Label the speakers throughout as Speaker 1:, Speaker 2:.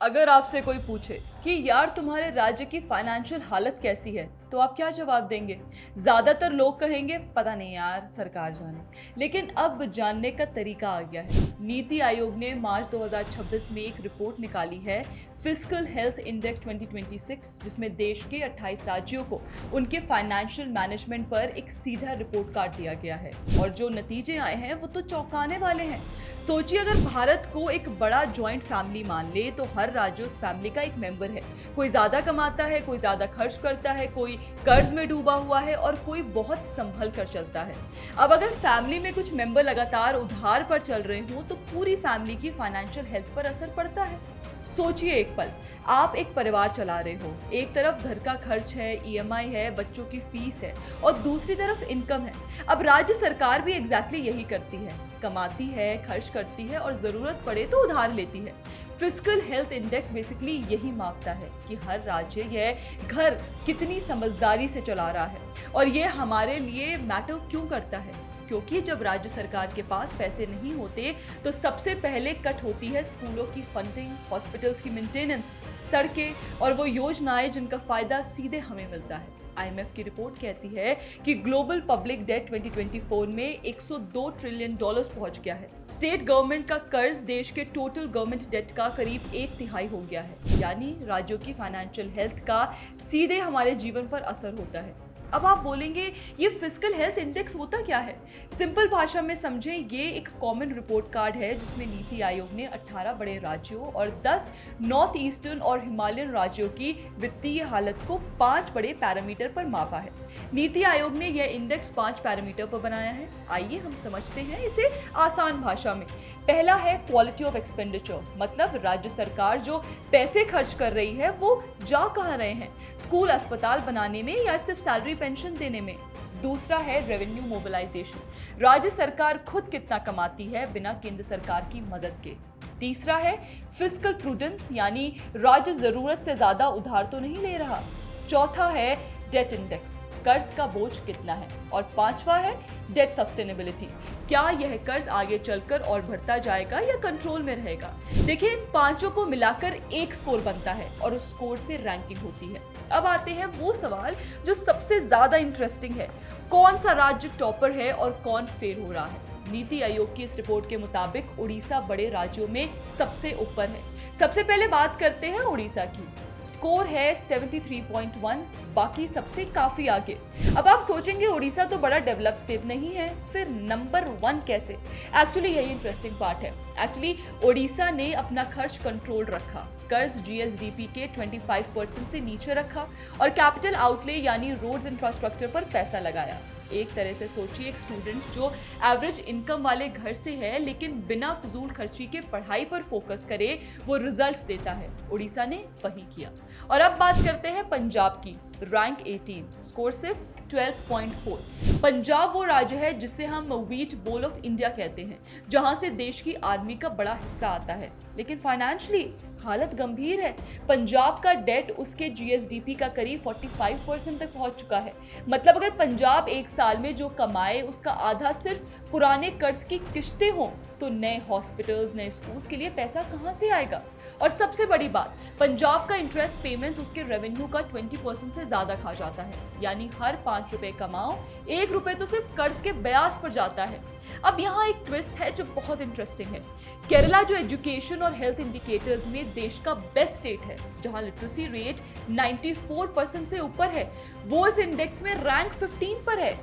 Speaker 1: अगर आपसे कोई पूछे कि यार तुम्हारे राज्य की फाइनेंशियल हालत कैसी है, तो आप क्या जवाब देंगे? ज्यादातर लोग कहेंगे पता नहीं यार, सरकार जाने। लेकिन अब जानने का तरीका आ गया है। नीति आयोग ने मार्च 2026 में एक रिपोर्ट निकाली है, फिस्कल हेल्थ इंडेक्स 2026, जिसमें देश के 28 राज्यों को उनके फाइनेंशियल मैनेजमेंट पर एक सीधा रिपोर्ट कार्ड दिया गया है। और जो नतीजे आए हैं वो तो चौंकाने वाले हैं। सोचिए, अगर भारत को एक बड़ा जॉइंट फैमिली मान ले तो हर राज्य उस फैमिली का एक मेंबर है। कोई ज्यादा कमाता है, कोई ज्यादा खर्च करता है, कोई कर्ज में डूबा हुआ है और कोई बहुत संभल कर चलता है। अब अगर फैमिली में कुछ मेंबर लगातार उधार पर चल रहे हो तो पूरी फैमिली की फाइनेंशियल हेल्थ पर असर पड़ता है। सोचिए एक पल, आप एक परिवार चला रहे हो। एक तरफ घर का खर्च है, ईएमआई है, बच्चों की फीस है और दूसरी तरफ इनकम है। अब राज्य सरकार भी एग्जैक्टली यही करती है, कमाती है, खर्च करती है और जरूरत पड़े तो उधार लेती है। फिस्कल हेल्थ इंडेक्स बेसिकली यही मापता है कि हर राज्य यह घर कितनी समझदारी से चला रहा है। और ये हमारे लिए मैटर क्यों करता है? क्योंकि जब राज्य सरकार के पास पैसे नहीं होते तो सबसे पहले कट होती है स्कूलों की फंडिंग, हॉस्पिटल्स की मेंटेनेंस, सड़कें और वो योजनाएं जिनका फायदा सीधे हमें मिलता है। आईएमएफ की रिपोर्ट कहती है कि ग्लोबल पब्लिक डेट 2024 में $102 ट्रिलियन पहुंच गया है। स्टेट गवर्नमेंट का कर्ज देश के टोटल गवर्नमेंट डेट का करीब 1/3 हो गया है। यानी राज्यों की फाइनेंशियल हेल्थ का सीधे हमारे जीवन पर असर होता है। अब आप बोलेंगे ये फिस्कल हेल्थ इंडेक्स होता क्या है? सिंपल भाषा में समझें, ये एक कॉमन रिपोर्ट कार्ड है जिसमें नीति आयोग ने 18 बड़े राज्यों और 10 नॉर्थ ईस्टर्न और हिमालयन राज्यों की वित्तीय हालत को 5 बड़े पैरामीटर पर मापा है। नीति आयोग ने यह इंडेक्स 5 पैरामीटर पर बनाया है। आइए हम समझते हैं इसे आसान भाषा में। पहला है क्वालिटी ऑफ एक्सपेंडिचर, मतलब राज्य सरकार जो पैसे खर्च कर रही है वो जा कहाँ रहे हैं, स्कूल अस्पताल बनाने में या सिर्फ सैलरी पेंशन देने में। दूसरा है रेवेन्यू मोबिलाइजेशन, राज्य सरकार खुद कितना कमाती है बिना केंद्र सरकार की मदद के। तीसरा है फिस्कल प्रूडेंस, यानी राज्य जरूरत से ज्यादा उधार तो नहीं ले रहा। चौथा है डेट इंडेक्स, कर्ज का बोझ कितना है। और पांचवा है डेट सस्टेनेबिलिटी, क्या यह कर्ज आगे चलकर और बढ़ता जाएगा या कंट्रोल में रहेगा। देखिए, इन पांचों को मिलाकर एक स्कोर बनता है और उस स्कोर से रैंकिंग होती है। अब आते हैं वो सवाल जो सबसे ज्यादा इंटरेस्टिंग है, कौन सा राज्य टॉपर है और कौन फेल हो रहा है। नीति आयोग की इस रिपोर्ट के मुताबिक उड़ीसा बड़े राज्यों में सबसे ऊपर है। सबसे पहले बात करते हैं उड़ीसा की। स्कोर है 73.1, बाकी सबसे काफी आगे। अब आप सोचेंगे उड़ीसा तो बड़ा डेवलप स्टेट नहीं है, फिर नंबर 1 कैसे? एक्चुअली यही इंटरेस्टिंग पार्ट है। एक्चुअली उड़ीसा ने अपना खर्च कंट्रोल रखा, कर्ज जीएसडीपी के 25% से नीचे रखा और कैपिटल आउटले यानी रोड्स इंफ्रास्ट्रक्चर पर पैसा लगाया। एक तरह से सोचिए, एक स्टूडेंट जो एवरेज इनकम वाले घर से है लेकिन बिना फिजूल खर्ची के पढ़ाई पर फोकस करे, वो रिजल्ट्स देता है। उड़ीसा ने वही किया। और अब बात करते हैं पंजाब की। रैंक 18, स्कोर सिर्फ 12.4। पंजाब वो राज्य है जिसे हम व्हीट बोल ऑफ इंडिया कहते हैं, जहां से देश की आर्मी का बड़ा हिस्सा आता है। लेकिन फाइनेंशियली हालत गंभीर है। पंजाब का डेट उसके जीएसडीपी का करीब 45% तक पहुंच चुका है। मतलब अगर पंजाब एक साल में जो कमाए उसका आधा सिर्फ पुराने कर्ज की किश्तें हों, तो नए हॉस्पिटल्स, नए स्कूल्स के लिए पैसा कहां से आएगा? और सबसे बड़ी बात, पंजाब का इंटरेस्ट पेमेंट्स उसके रेवेन्यू का 20% से ज्यादा खा जाता है। यानी हर 5 रुपए कमाओ, 1 रुपए तो सिर्फ कर्ज के ब्याज पर जाता है। अब यहाँ एक ट्विस्ट है जो बहुत इंटरेस्टिंग है। केरला जो एजुकेशन और हेल्थ इंडिकेटर्स में देश का बेस्ट स्टेट है, जहां लिटरेसी रेट 94% से ऊपर है, वो इस इंडेक्स में रैंक 15 पर है।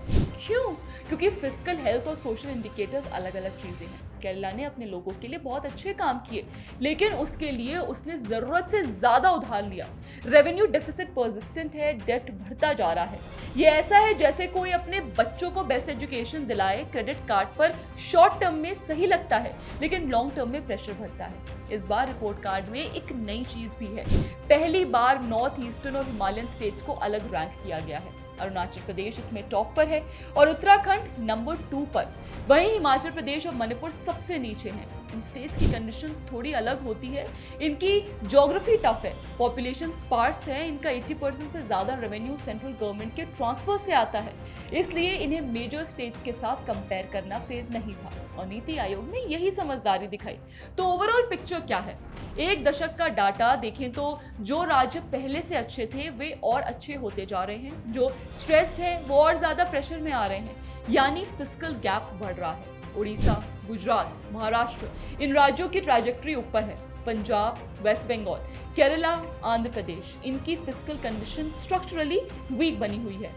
Speaker 1: क्यों? क्योंकि फिस्कल हेल्थ और सोशल इंडिकेटर्स अलग अलग चीजें हैं। केरला ने अपने लोगों के लिए बहुत अच्छे काम किए, लेकिन उसके लिए उसने जरूरत से ज्यादा उधार लिया। रेवेन्यू डेफिसिट पर्सिस्टेंट है, डेट बढ़ता जा रहा है। ये ऐसा है जैसे कोई अपने बच्चों को बेस्ट एजुकेशन दिलाए, क्रेडिट कार्ड पर शॉर्ट टर्म में सही लगता है लेकिन लॉन्ग टर्म में प्रेशर बढ़ता है। इस बार रिपोर्ट कार्ड में एक नई चीज भी है। पहली बार नॉर्थ ईस्टर्न और हिमालयन स्टेट्स को अलग रैंक किया गया है। अरुणाचल प्रदेश इसमें टॉप पर है और उत्तराखंड नंबर 2 पर। वहीं हिमाचल प्रदेश और मणिपुर सबसे नीचे हैं। इन स्टेट्स की कंडीशन थोड़ी अलग होती है। इनकी ज्योग्राफी टफ है, पॉपुलेशन स्पार्स है, इनका 80% से ज़्यादा रेवेन्यू सेंट्रल गवर्नमेंट के ट्रांसफर से आता है, इसलिए इन्हें मेजर स्टेट्स के साथ कंपेयर करना फेयर नहीं था और नीति आयोग ने यही समझदारी दिखाई। तो ओवरऑल पिक्चर क्या है? एक दशक का डाटा देखें तो जो राज्य पहले से अच्छे थे वे और अच्छे होते जा रहे हैं, जो स्ट्रेस्ड है वो और ज्यादा प्रेशर में आ रहे हैं, यानी फिस्कल गैप बढ़ रहा है। उड़ीसा, गुजरात, महाराष्ट्र, इन राज्यों की ट्रैजेक्टरी ऊपर है। पंजाब, वेस्ट बंगाल, केरला, आंध्र प्रदेश, इनकी फिस्कल कंडीशन स्ट्रक्चरली वीक बनी हुई है।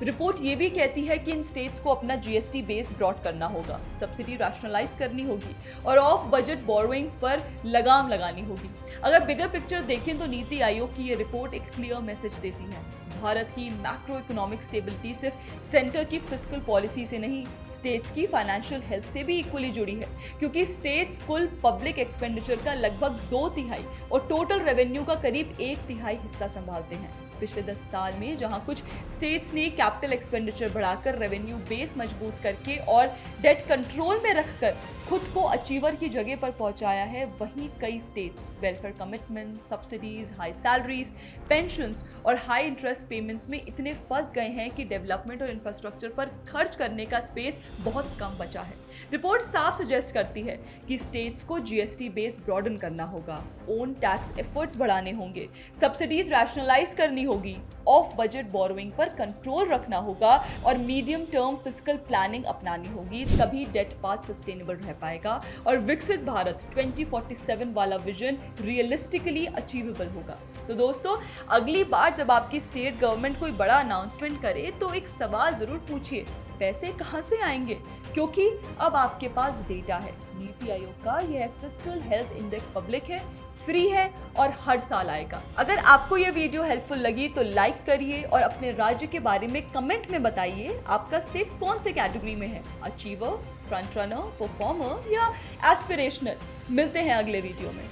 Speaker 1: रिपोर्ट ये भी कहती है कि इन स्टेट्स को अपना जीएसटी बेस ब्रॉड करना होगा, सब्सिडी रैशनलाइज करनी होगी और ऑफ बजट बोरोइंग्स पर लगाम लगानी होगी। अगर बिगर पिक्चर देखें तो नीति आयोग की ये रिपोर्ट एक क्लियर मैसेज देती है। भारत की मैक्रो इकोनॉमिक स्टेबिलिटी सिर्फ सेंटर की फिस्कल पॉलिसी से नहीं, स्टेट्स की फाइनेंशियल हेल्थ से भी इक्वली जुड़ी है, क्योंकि स्टेट्स कुल पब्लिक एक्सपेंडिचर का लगभग 2/3 और टोटल रेवेन्यू का करीब 1/3 हिस्सा संभालते हैं। पिछले 10 साल में जहां कुछ स्टेट्स ने कैपिटल एक्सपेंडिचर बढ़ाकर रेवेन्यू बेस मजबूत करके और डेट कंट्रोल में रखकर खुद को अचीवर की जगह पर पहुंचाया है, वहीं कई states welfare commitment, subsidies, high salaries, pensions और हाई इंटरेस्ट पेमेंट्स में इतने फंस गए हैं कि डेवलपमेंट और इंफ्रास्ट्रक्चर पर खर्च करने का स्पेस बहुत कम बचा है। रिपोर्ट साफ सजेस्ट करती है कि स्टेट्स को जीएसटी बेस ब्रॉडन करना होगा, ओन टैक्स एफर्ट्स बढ़ाने होंगे, सब्सिडीज रैशनलाइज करनी होगी, ऑफ बजट बोरोइंग पर कंट्रोल रखना होगा और मीडियम टर्म फिस्कल प्लानिंग अपनानी होगी, तभी डेट पाथ सस्टेनेबल रह पाएगा और विकसित भारत 2047 वाला विजन रियलिस्टिकली अचीवेबल होगा। तो दोस्तों, अगली बार जब आपकी स्टेट गवर्नमेंट कोई बड़ा अनाउंसमेंट करे तो एक सवाल जरूर पूछिए, पैसे कहां से आएंगे? क्योंकि अब आपके पास डेटा है। नीति आयोग का यह फिस्कल हेल्थ इंडेक्स पब्लिक है, फ्री है और हर साल आएगा। अगर आपको यह वीडियो हेल्पफुल लगी तो लाइक करिए और अपने राज्य के बारे में कमेंट में बताइए, आपका स्टेट कौन से कैटेगरी में है, अचीवर, फ्रंट रनर, परफॉर्मर या एस्पिरेशनल। मिलते हैं अगले वीडियो में।